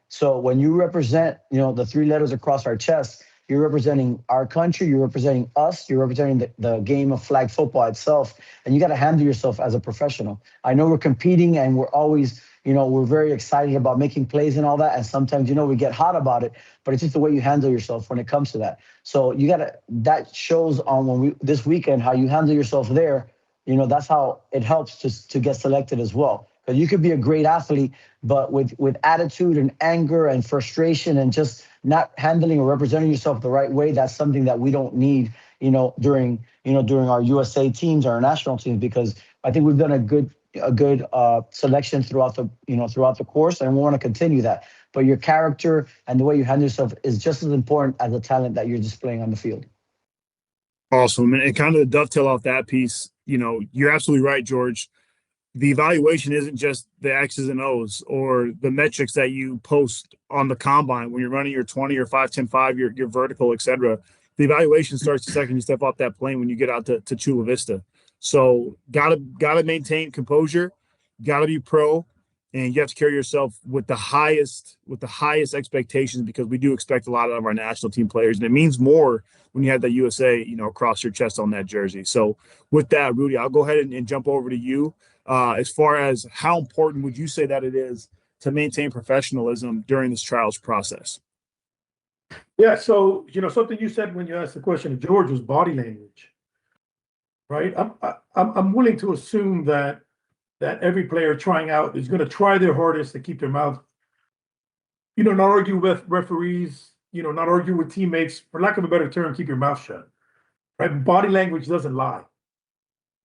So when you represent, the three letters across our chest, you're representing our country, you're representing us, you're representing the game of flag football itself, and you got to handle yourself as a professional. I know we're competing and we're always, we're very excited about making plays and all that, and sometimes, we get hot about it, but it's just the way you handle yourself when it comes to that. So that shows on this weekend how you handle yourself there. That's how it helps to get selected as well. Because you could be a great athlete, but with attitude and anger and frustration and just not handling or representing yourself the right way, that's something that we don't need, during our USA teams, our national teams, because I think we've done a good selection throughout the course, and we want to continue that. But your character and the way you handle yourself is just as important as the talent that you're displaying on the field. Awesome. And kind of to dovetail off that piece, you're absolutely right, George. The evaluation isn't just the X's and O's or the metrics that you post on the combine when you're running your 20 or 5-10-5, your vertical, et cetera. The evaluation starts the second you step off that plane when you get out to Chula Vista. So gotta maintain composure, gotta be pro, and you have to carry yourself with the highest expectations, because we do expect a lot out of our national team players, and it means more when you have that USA, across your chest on that jersey. So with that, Rudy, I'll go ahead and jump over to you. As far as how important would you say that it is to maintain professionalism during this trials process? Yeah, so something you said when you asked the question to George was body language, right? I'm willing to assume that every player trying out is going to try their hardest to keep their mouth, not argue with referees, not argue with teammates. For lack of a better term, keep your mouth shut, right? Body language doesn't lie.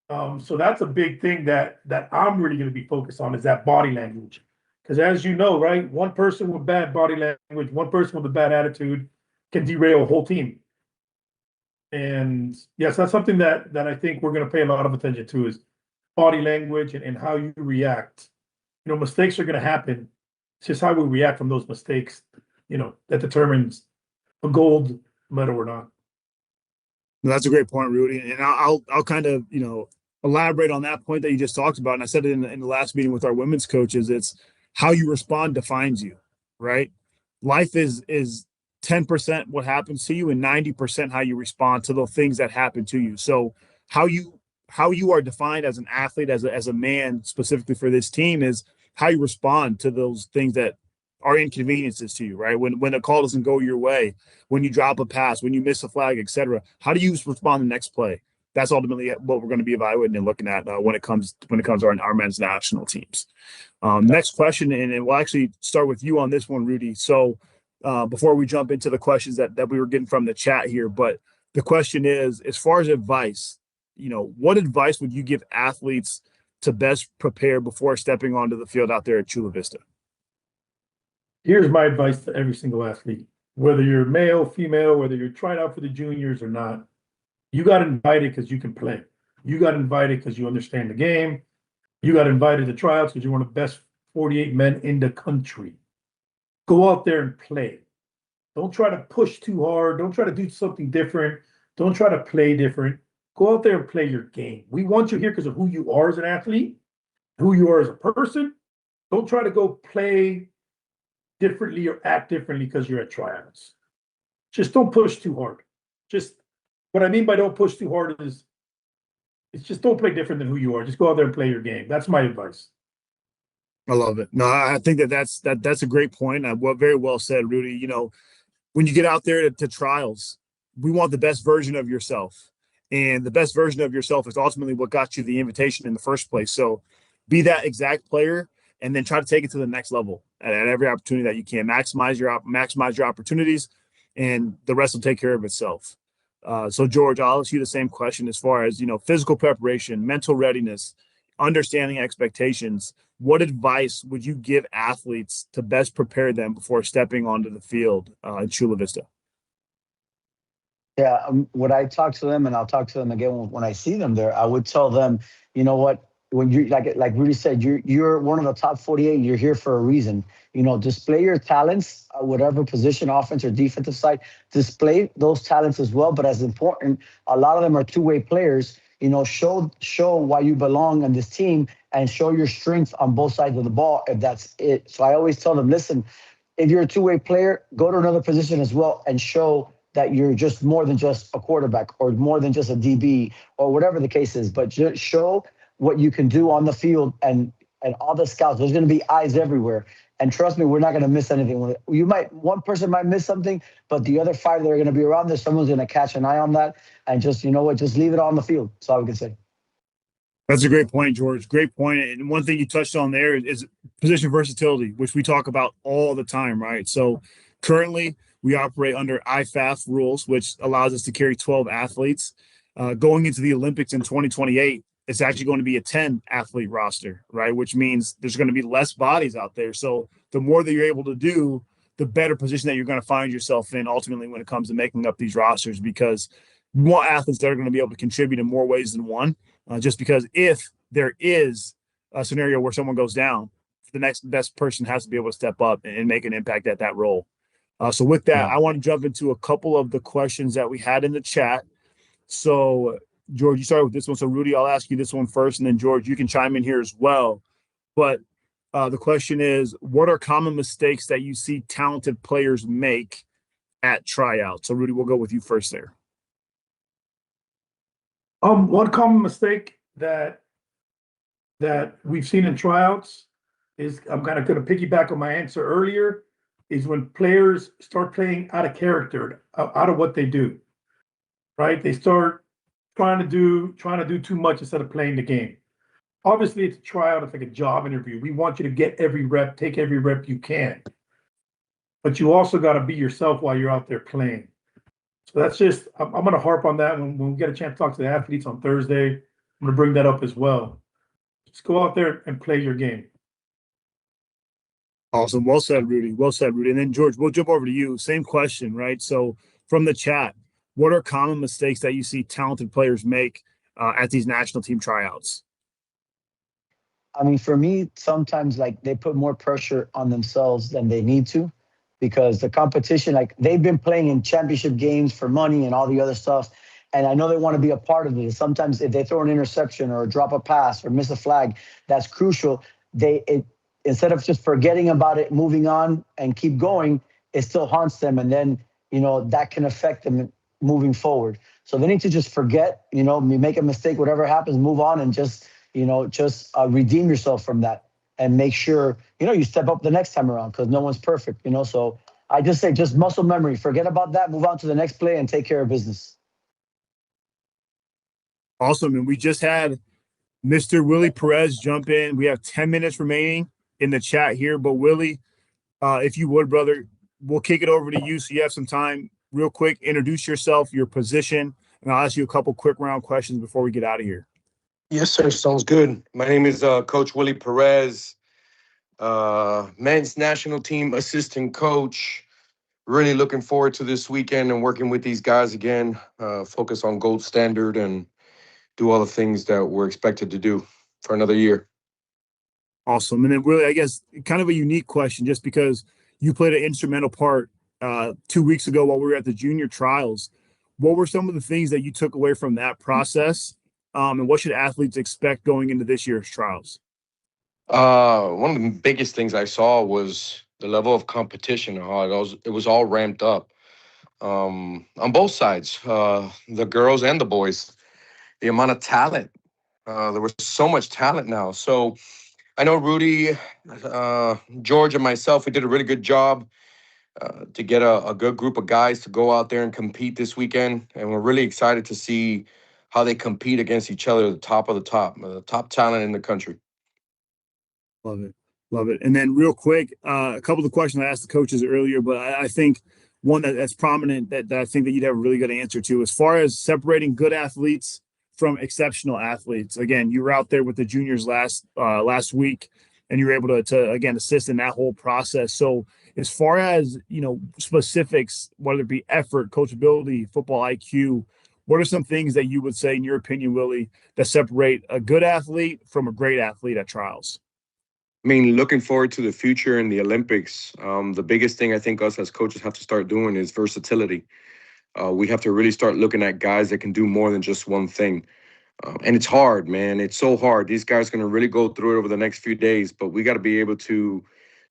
So that's a big thing that I'm really going to be focused on, is that body language. Because as you know, right, one person with bad body language, one person with a bad attitude can derail a whole team. And yes, that's something that I think we're going to pay a lot of attention to, is body language and how you react. Mistakes are going to happen, It's just how we react from those mistakes, that determines a gold medal or not. That's a great point, Rudy. And I'll kind of, elaborate on that point that you just talked about. And I said it in the last meeting with our women's coaches. It's how you respond defines you, right? Life is 10% what happens to you and 90% how you respond to the things that happen to you. So how you are defined as an athlete, as a man, specifically for this team, is how you respond to those things that are inconveniences to you, right? When a call doesn't go your way, when you drop a pass, when you miss a flag, etc. How do you respond the next play? That's ultimately what we're going to be evaluating and looking at when it comes to our men's national teams. Next question, and we'll actually start with you on this one, Rudy. So before we jump into the questions that we were getting from the chat here, but the question is, as far as advice, what advice would you give athletes to best prepare before stepping onto the field out there at Chula Vista? Here's my advice to every single athlete, whether you're male, female, whether you're trying out for the juniors or not. You got invited because you can play. You got invited because you understand the game. You got invited to tryouts because you're one of the best 48 men in the country. Go out there and play. Don't try to push too hard. Don't try to do something different. Don't try to play different. Go out there and play your game. We want you here because of who you are as an athlete, who you are as a person. Don't try to go play differently or act differently because you're at tryouts. Just don't push too hard. Just what I mean by don't push too hard is it's just don't play different than who you are. Just go out there and play your game. That's my advice. I love it. No, I think that's a great point. Very well said, Rudy. When you get out there to trials, we want the best version of yourself. And the best version of yourself is ultimately what got you the invitation in the first place. So be that exact player and then try to take it to the next level at every opportunity that you can. Maximize your opportunities, and the rest will take care of itself. So, George, I'll ask you the same question as far as, physical preparation, mental readiness, understanding expectations. What advice would you give athletes to best prepare them before stepping onto the field in Chula Vista? Yeah, when I talk to them, and I'll talk to them again when I see them there, I would tell them, you know what, when you like Rudy said, you're one of the top 48. You're here for a reason. Display your talents, whatever position, offense or defensive side. Display those talents as well. But as important, a lot of them are two-way players. Show why you belong on this team and show your strength on both sides of the ball. If that's it. So I always tell them, listen, if you're a two-way player, go to another position as well and show that you're just more than just a quarterback or more than just a DB or whatever the case is. But just show what you can do on the field, and all the scouts, there's going to be eyes everywhere. And trust me, we're not going to miss anything. One person might miss something, but the other five that are going to be around there, someone's going to catch an eye on that. And just, just leave it on the field. That's all we can say. That's a great point, George. Great point. And one thing you touched on there is position versatility, which we talk about all the time, right? So currently we operate under IFAF rules, which allows us to carry 12 athletes. Going into the Olympics in 2028, it's actually going to be a 10 athlete roster, right? Which means there's going to be less bodies out there. So the more that you're able to do, the better position that you're going to find yourself in ultimately when it comes to making up these rosters, because we want athletes that are going to be able to contribute in more ways than one. Just because if there is a scenario where someone goes down, the next best person has to be able to step up and make an impact at that role. So with that, I want to jump into a couple of the questions that we had in the chat. So George, you started with this one. So Rudy, I'll ask you this one first, and then George, you can chime in here as well. But the question is, what are common mistakes that you see talented players make at tryouts? So Rudy, we'll go with you first there. One common mistake that we've seen in tryouts is, I'm kind of going to piggyback on my answer earlier, is when players start playing out of character, out of what they do, right? They start trying to do too much instead of playing the game. Obviously, it's a tryout. It's like a job interview. We want you to get every rep, take every rep you can. But you also got to be yourself while you're out there playing. So that's just, I'm going to harp on that when we get a chance to talk to the athletes on Thursday. I'm going to bring that up as well. Just go out there and play your game. Awesome. Well said, Rudy. Well said, Rudy. And then George, we'll jump over to you. Same question, right? So from the chat, what are common mistakes that you see talented players make at these national team tryouts? I mean, for me, sometimes like they put more pressure on themselves than they need to, because the competition, like they've been playing in championship games for money and all the other stuff. And I know they want to be a part of it. Sometimes if they throw an interception or drop a pass or miss a flag, that's crucial. Instead of just forgetting about it, moving on and keep going, it still haunts them. And then, that can affect them moving forward. So they need to just forget, make a mistake, whatever happens, move on and just redeem yourself from that and make sure, you step up the next time around, because no one's perfect, So I just say, just muscle memory, forget about that, move on to the next play and take care of business. Awesome. And we just had Mr. Willie Perez jump in. We have 10 minutes remaining in the chat here, but Willie, if you would, brother, we'll kick it over to you so you have some time. Real quick, introduce yourself, your position, and I'll ask you a couple quick round questions before we get out of here. Yes, sir. Sounds good. My name is Coach Willie Perez, men's national team assistant coach. Really looking forward to this weekend and working with these guys again. Focus on gold standard and do all the things that we're expected to do for another year. Awesome. And then really, I guess, kind of a unique question, just because you played an instrumental part 2 weeks ago while we were at the junior trials. What were some of the things that you took away from that process? And what should athletes expect going into this year's trials? One of the biggest things I saw was the level of competition. How it was all ramped up on both sides, the girls and the boys. The amount of talent. There was so much talent now. So I know Rudy, George, and myself, we did a really good job to get a good group of guys to go out there and compete this weekend. And we're really excited to see how they compete against each other, the top talent in the country. Love it. Love it. And then real quick, a couple of questions I asked the coaches earlier, but I think one that's prominent that I think that you'd have a really good answer to, as far as separating good athletes from exceptional athletes. Again, you were out there with the juniors last week, and you were able to again assist in that whole process. So as far as specifics, whether it be effort, coachability, football IQ, what are some things that you would say, in your opinion, Willie, that separate a good athlete from a great athlete at trials? I mean, looking forward to the future in the Olympics. The biggest thing I think us as coaches have to start doing is versatility. We have to really start looking at guys that can do more than just one thing. And it's hard, man. It's so hard. These guys are going to really go through it over the next few days, but we got to be able to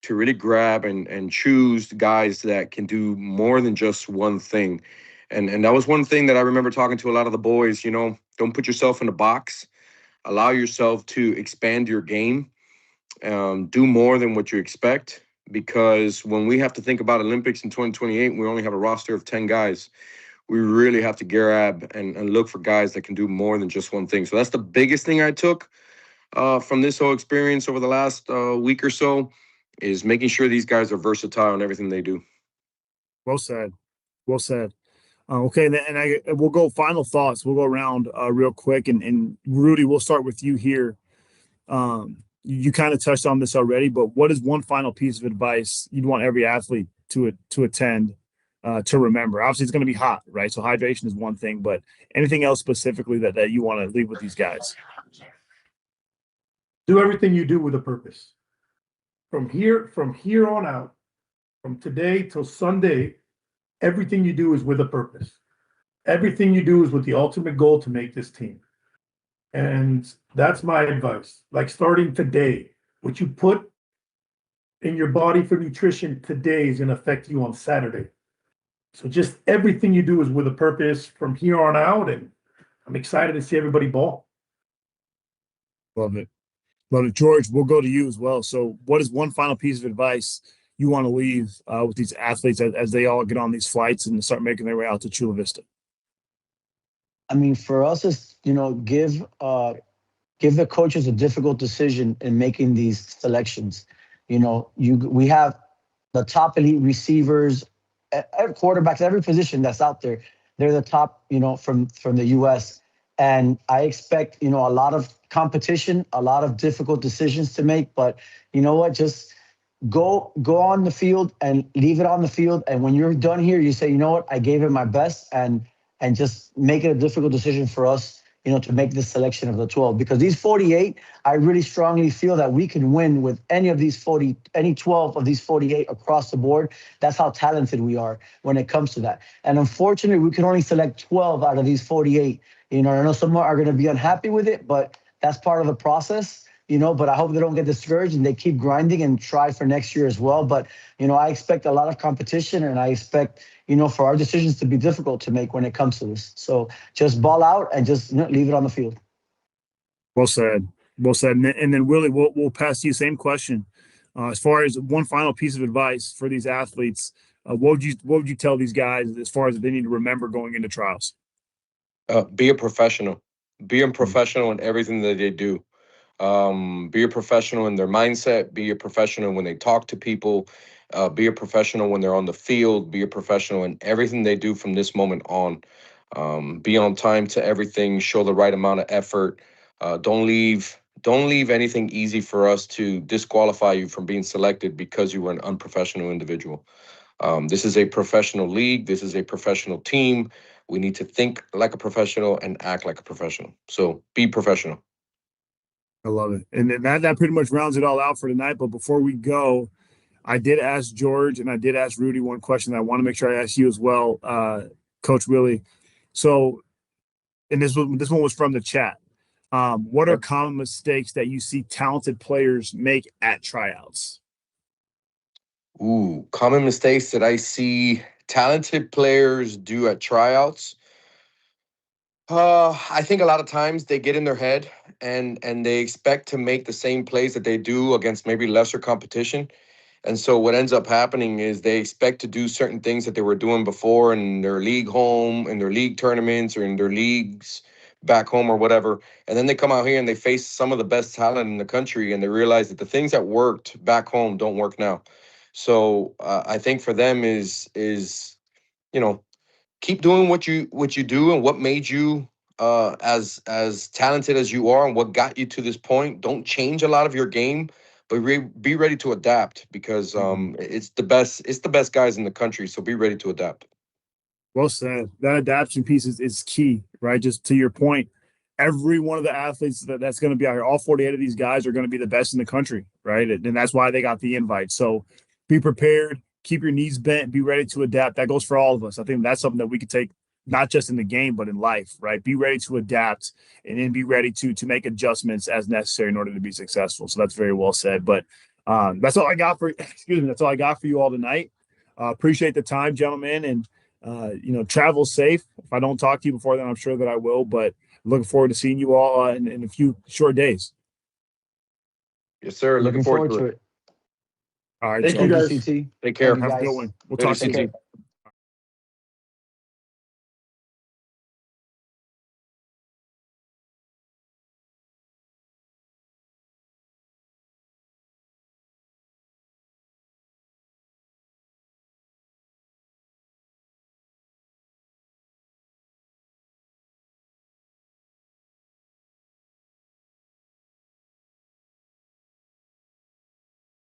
really grab and choose guys that can do more than just one thing. And that was one thing that I remember talking to a lot of the boys, don't put yourself in a box. Allow yourself to expand your game. Do more than what you expect, because when we have to think about Olympics in 2028, we only have a roster of 10 guys. We really have to grab and look for guys that can do more than just one thing. So that's the biggest thing I took from this whole experience over the last week or so, is making sure these guys are versatile in everything they do. Well said. Well said. Okay, and we'll go final thoughts. We'll go around real quick, and Rudy, we'll start with you here. You kind of touched on this already, but what is one final piece of advice you'd want every athlete to attend to remember? Obviously, it's going to be hot, right? So hydration is one thing, but anything else specifically that you want to leave with these guys? Do everything you do with a purpose. From here on out, from today till Sunday, everything you do is with a purpose. Everything you do is with the ultimate goal to make this team. And that's my advice. Like, starting today, what you put in your body for nutrition today is going to affect you on Saturday. So just everything you do is with a purpose from here on out. And I'm excited to see everybody ball. Love it. Love it. George, we'll go to you as well. So what is one final piece of advice you want to leave with these athletes as they all get on these flights and start making their way out to Chula Vista? I mean, for us, it's, give the coaches a difficult decision in making these selections. We have the top elite receivers, quarterbacks, every position that's out there. They're the top, from the U.S. And I expect, a lot of competition, a lot of difficult decisions to make. But you know what? Just go on the field and leave it on the field. And when you're done here, you say, you know what? I gave it my best, and just make it a difficult decision for us, to make this selection of the 12. Because these 48, I really strongly feel that we can win with any 12 of these 48 across the board. That's how talented we are when it comes to that. And unfortunately, we can only select 12 out of these 48. I know some are going to be unhappy with it, but that's part of the process. But I hope they don't get discouraged and they keep grinding and try for next year as well. But, I expect a lot of competition, and I expect, for our decisions to be difficult to make when it comes to this. So just ball out and just leave it on the field. Well said. Well said. And then Willie, we'll pass to you same question. As far as one final piece of advice for these athletes, what would you tell these guys as far as they need to remember going into trials? Be a professional. Be a professional in everything that they do. Be a professional in their mindset. Be a professional when they talk to people. Be a professional when they're on the field. Be a professional in everything they do from this moment on. Be on time to everything. Show the right amount of effort. Don't leave anything easy for us to disqualify you from being selected because you were an unprofessional individual. This is a professional league. This is a professional team. We need to think like a professional and act like a professional. So be professional. I love it. And that pretty much rounds it all out for tonight. But before we go, I did ask George and I did ask Rudy one question that I want to make sure I ask you as well, Coach Willie. So, and this one was from the chat. What are common mistakes that you see talented players make at tryouts? Ooh, common mistakes that I see talented players do at tryouts. I think a lot of times they get in their head and they expect to make the same plays that they do against maybe lesser competition. And so what ends up happening is they expect to do certain things that they were doing before in their league home, in their league tournaments, or in their leagues back home or whatever. And then they come out here and they face some of the best talent in the country and they realize that the things that worked back home don't work now. So I think for them is keep doing what you do and what made you as talented as you are and what got you to this point. Don't change a lot of your game, but be ready to adapt because it's the best guys in the country. So be ready to adapt. Well said. That adaptation piece is key, right? Just to your point, every one of the athletes that's going to be out here, all 48 of these guys are going to be the best in the country, right? And that's why they got the invite. So be prepared, keep your knees bent, be ready to adapt. That goes for all of us. I think that's something that we could take not just in the game, but in life, right? Be ready to adapt and then be ready to make adjustments as necessary in order to be successful. So that's very well said. But that's all I got for that's all I got for you all tonight. Appreciate the time, gentlemen, and travel safe. If I don't talk to you before then, I'm sure that I will, but looking forward to seeing you all in a few short days. Yes, sir. Looking forward to it. All right. Thank you, guys. CT. Take care. Thank you, Have a guys. good one. We'll talk to you soon.